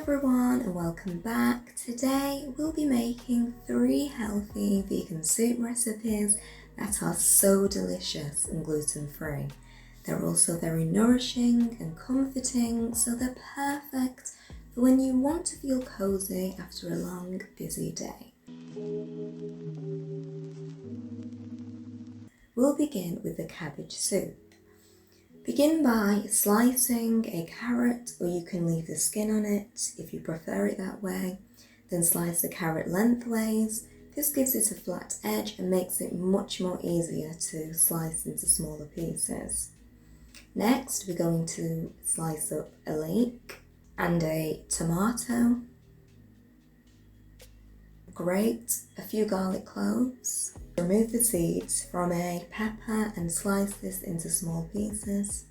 everyone and welcome back. Today we'll be making 3 healthy vegan soup recipes that are so delicious and gluten-free. They're also very nourishing and comforting, so they're perfect for when you want to feel cozy after a long, busy day. We'll begin with the cabbage soup. Begin by slicing a carrot, or you can leave the skin on it if you prefer it that way. Then slice the carrot lengthways. This gives it a flat edge and makes it much more easier to slice into smaller pieces. Next, we're going to slice up a leek and a tomato. Grate a few garlic cloves. Remove the seeds from a pepper and slice this into small pieces.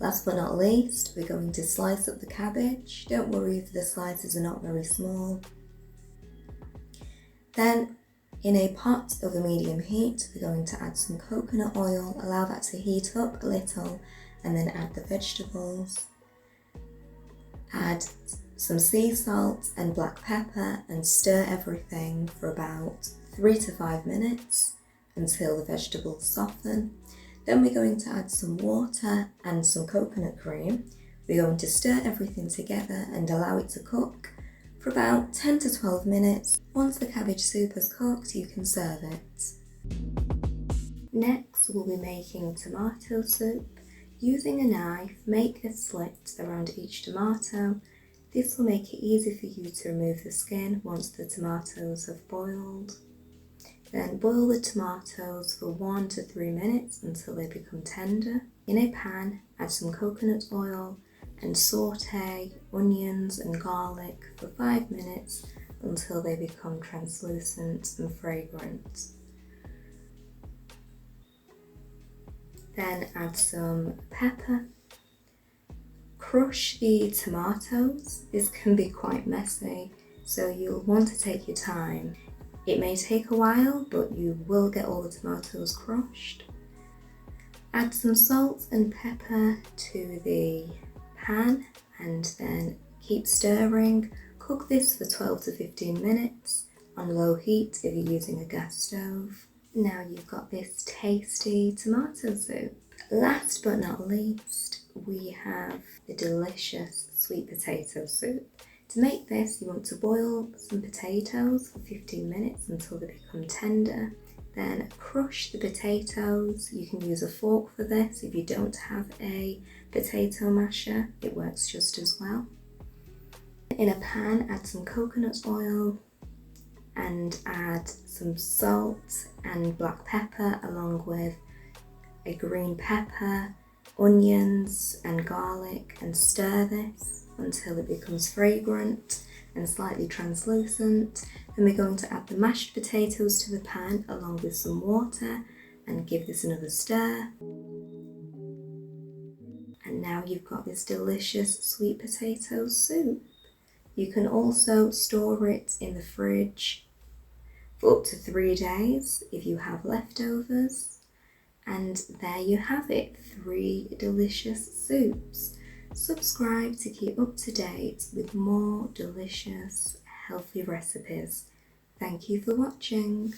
Last but not least, we're going to slice up the cabbage. Don't worry if the slices are not very small. Then, in a pot over medium heat, we're going to add some coconut oil, allow that to heat up a little, and then add the vegetables. Add some sea salt and black pepper and stir everything for about 3 to 5 minutes until the vegetables soften. Then we're going to add some water and some coconut cream. We're going to stir everything together and allow it to cook for about 10 to 12 minutes. Once the cabbage soup has cooked, you can serve it. Next, we'll be making tomato soup. Using a knife, make a slit around each tomato. This will make it easy for you to remove the skin once the tomatoes have boiled. Then boil the tomatoes for 1 to 3 minutes until they become tender. In a pan, add some coconut oil and saute onions and garlic for 5 minutes until they become translucent and fragrant. Then add some pepper. Crush the tomatoes. This can be quite messy, so you'll want to take your time. It may take a while, but you will get all the tomatoes crushed. Add some salt and pepper to the pan and then keep stirring. Cook this for 12 to 15 minutes on low heat if you're using a gas stove. Now you've got this tasty tomato soup. Last but not least, we have the delicious sweet potato soup. To make this, you want to boil some potatoes for 15 minutes until they become tender. Then crush the potatoes. You can use a fork for this. If you don't have a potato masher, it works just as well. In a pan, add some coconut oil and add some salt and black pepper along with a green pepper, onions and garlic, and stir this until it becomes fragrant and slightly translucent. Then we're going to add the mashed potatoes to the pan along with some water and give this another stir. And now you've got this delicious sweet potato soup. You can also store it in the fridge for up to 3 days if you have leftovers. And there you have it, 3 delicious soups. Subscribe to keep up to date with more delicious, healthy recipes. Thank you for watching.